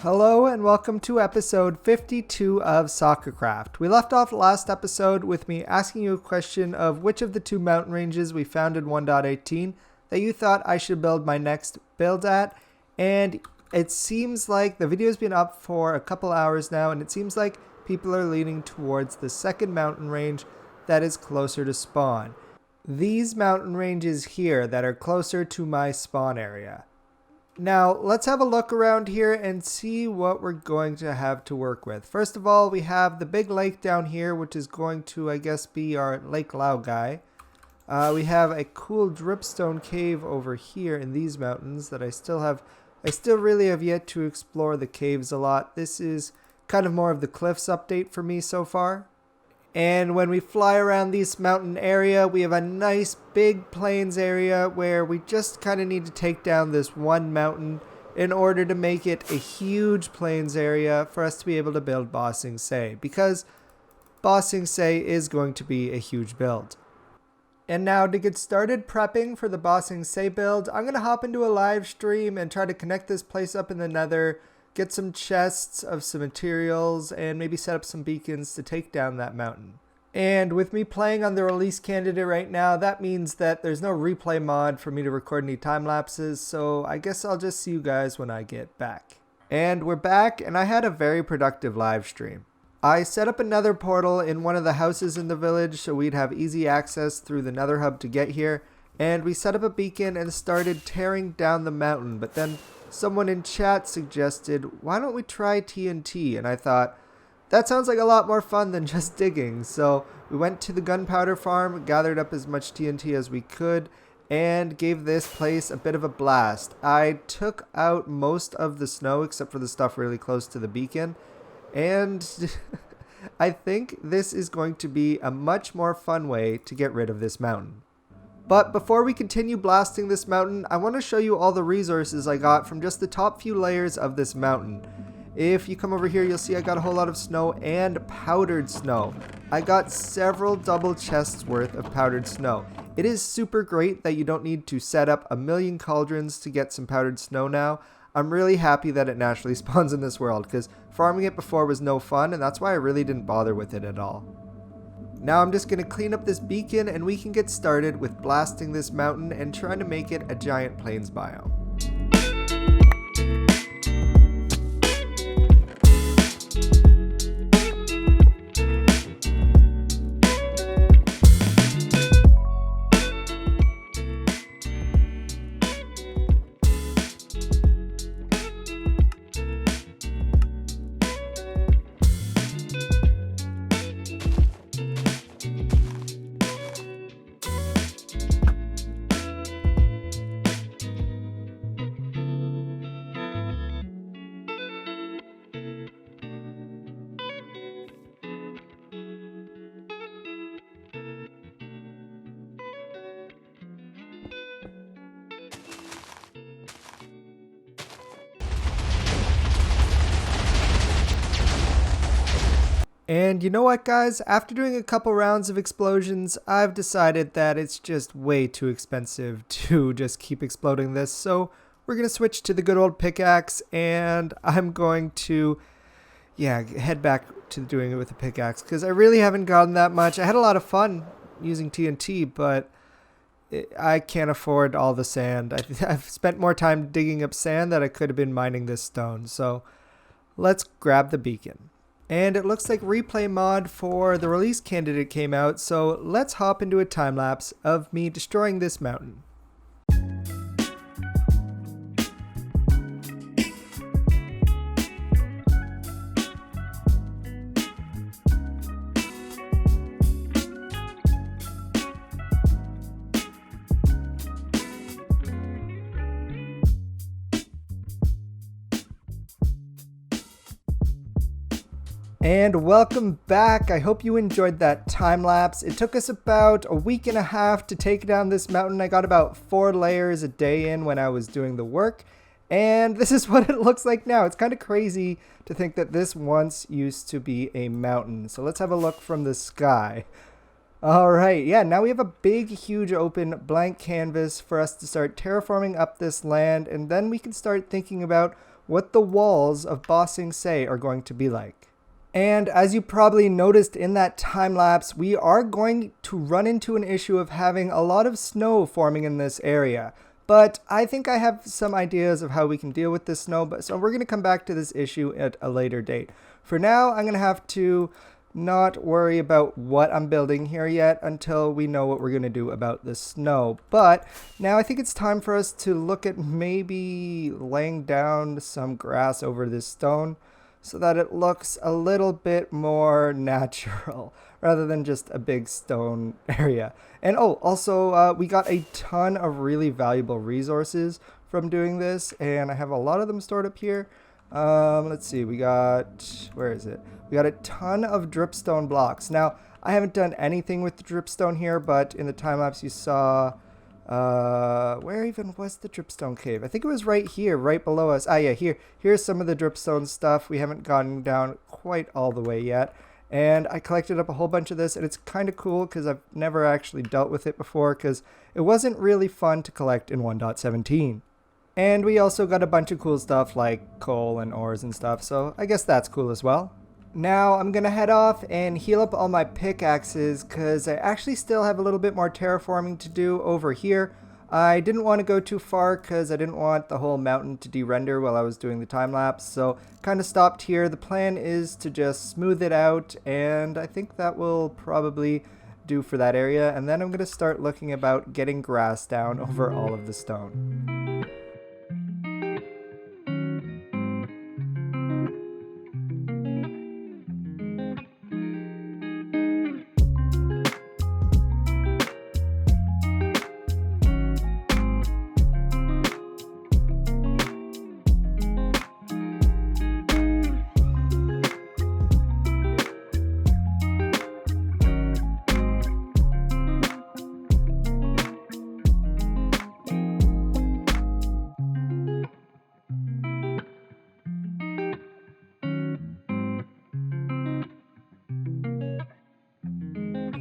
Hello and welcome to episode 52 of Soccercraft. We left off last episode with me asking you a question of which of the two mountain ranges we found in 1.18 that you thought I should build my next build at. And it seems like the video's been up for a couple hours now, and it seems like people are leaning towards the second mountain range that is closer to spawn. These mountain ranges here that are closer to my spawn area. Now, let's have a look around here and see what we're going to have to work with. First of all, we have the big lake down here, which is going to, I guess, be our Lake Lao guy. We have a cool dripstone cave over here in these mountains that I still really have yet to explore the caves a lot. This is kind of more of the cliffs update for me so far. And when we fly around this mountain area, we have a nice big plains area where we just kind of need to take down this one mountain in order to make it a huge plains area for us to be able to build Ba Sing Se, because Ba Sing Se is going to be a huge build. And now to get started prepping for the Ba Sing Se build, I'm going to hop into a live stream and try to connect this place up in the nether, get some chests of some materials, and maybe set up some beacons to take down that mountain. And with me playing on the release candidate right now, that means that there's no replay mod for me to record any time lapses, so I guess I'll just see you guys when I get back. And we're back, and I had a very productive live stream. I set up another portal in one of the houses in the village so we'd have easy access through the nether hub to get here, and we set up a beacon and started tearing down the mountain, but then someone in chat suggested, why don't we try TNT? And I thought, that sounds like a lot more fun than just digging. So we went to the gunpowder farm, gathered up as much TNT as we could, and gave this place a bit of a blast. I took out most of the snow except for the stuff really close to the beacon. And I think this is going to be a much more fun way to get rid of this mountain. But before we continue blasting this mountain, I want to show you all the resources I got from just the top few layers of this mountain. If you come over here, you'll see I got a whole lot of snow and powdered snow. I got several double chests worth of powdered snow. It is super great that you don't need to set up a million cauldrons to get some powdered snow now. I'm really happy that it naturally spawns in this world, because farming it before was no fun, and that's why I really didn't bother with it at all. Now I'm just going to clean up this beacon and we can get started with blasting this mountain and trying to make it a giant plains biome. And you know what, guys? After doing a couple rounds of explosions, I've decided that it's just way too expensive to just keep exploding this. So we're going to switch to the good old pickaxe, and I'm going to, head back to doing it with a pickaxe, because I really haven't gotten that much. I had a lot of fun using TNT, but I can't afford all the sand. I've spent more time digging up sand than I could have been mining this stone. So let's grab the beacon. And it looks like replay mod for the release candidate came out, so let's hop into a time lapse of me destroying this mountain. And welcome back. I hope you enjoyed that time lapse. It took us about a week and a half to take down this mountain. I got about 4 layers a day in when I was doing the work. And this is what it looks like now. It's kind of crazy to think that this once used to be a mountain. So let's have a look from the sky. All right, yeah, now we have a big, huge open blank canvas for us to start terraforming up this land, and then we can start thinking about what the walls of Ba Sing Se are going to be like. And as you probably noticed in that time lapse, we are going to run into an issue of having a lot of snow forming in this area. But I think I have some ideas of how we can deal with this snow, so we're going to come back to this issue at a later date. For now, I'm going to have to not worry about what I'm building here yet until we know what we're going to do about the snow. But now I think it's time for us to look at maybe laying down some grass over this stone so that it looks a little bit more natural rather than just a big stone area. And also we got a ton of really valuable resources from doing this, and I have a lot of them stored up here. Let's see, we got, where is it? We got a ton of dripstone blocks. Now, I haven't done anything with the dripstone here, but in the time lapse you saw, where even was the dripstone cave? I think it was right here, right below us. Yeah, here's some of the dripstone stuff. We haven't gotten down quite all the way yet. And I collected up a whole bunch of this, and it's kind of cool because I've never actually dealt with it before because it wasn't really fun to collect in 1.17. And we also got a bunch of cool stuff like coal and ores and stuff, so I guess that's cool as well. Now I'm gonna head off and heal up all my pickaxes because I actually still have a little bit more terraforming to do over here. I didn't want to go too far because I didn't want the whole mountain to de-render while I was doing the time lapse, so kind of stopped here. The plan is to just smooth it out, and I think that will probably do for that area, and then I'm gonna start looking about getting grass down over all of the stone.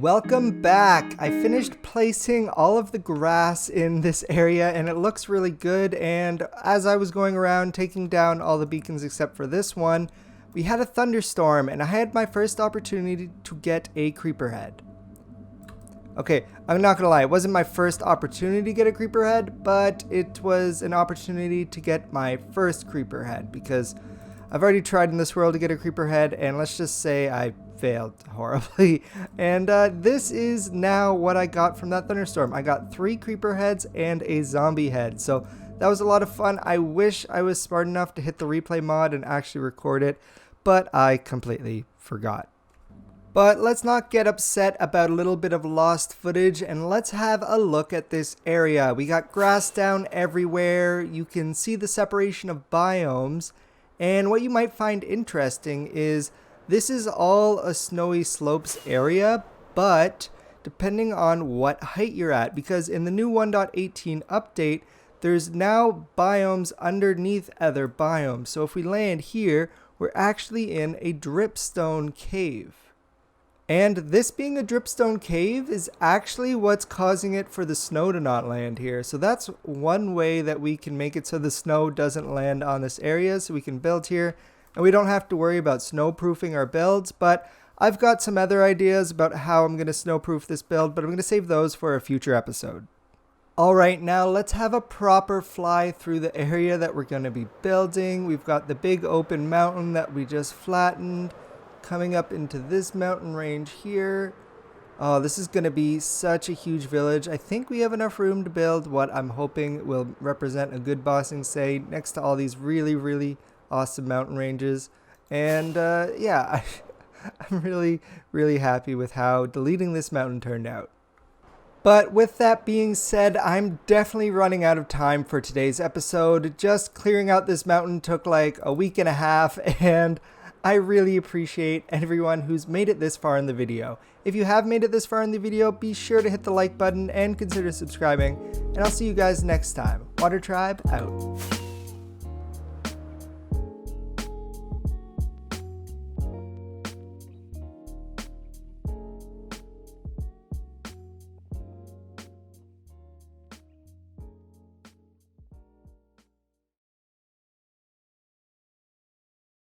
Welcome back! I finished placing all of the grass in this area and it looks really good, and as I was going around taking down all the beacons except for this one, we had a thunderstorm and I had my first opportunity to get a creeper head. Okay, I'm not gonna lie, it wasn't my first opportunity to get a creeper head, but it was an opportunity to get my first creeper head because I've already tried in this world to get a creeper head, and let's just say I failed horribly. And this is now what I got from that thunderstorm. I got 3 creeper heads and a zombie head. So that was a lot of fun. I wish I was smart enough to hit the replay mod and actually record it, but I completely forgot. But let's not get upset about a little bit of lost footage, and let's have a look at this area. We got grass down everywhere. You can see the separation of biomes. And what you might find interesting is this is all a snowy slopes area, but depending on what height you're at, because in the new 1.18 update, there's now biomes underneath other biomes. So if we land here, we're actually in a dripstone cave. And this being a dripstone cave is actually what's causing it for the snow to not land here. So that's one way that we can make it so the snow doesn't land on this area, so we can build here and we don't have to worry about snowproofing our builds. But I've got some other ideas about how I'm going to snowproof this build, but I'm going to save those for a future episode. Alright, now let's have a proper fly through the area that we're going to be building. We've got the big open mountain that we just flattened, coming up into this mountain range here. Oh, this is going to be such a huge village. I think we have enough room to build what I'm hoping will represent a good Ba Sing Se next to all these really, really awesome mountain ranges. And yeah, I'm really, really happy with how deleting this mountain turned out. But with that being said, I'm definitely running out of time for today's episode. Just clearing out this mountain took like a week and a half, and I really appreciate everyone who's made it this far in the video. If you have made it this far in the video, be sure to hit the like button and consider subscribing, and I'll see you guys next time. Water Tribe out.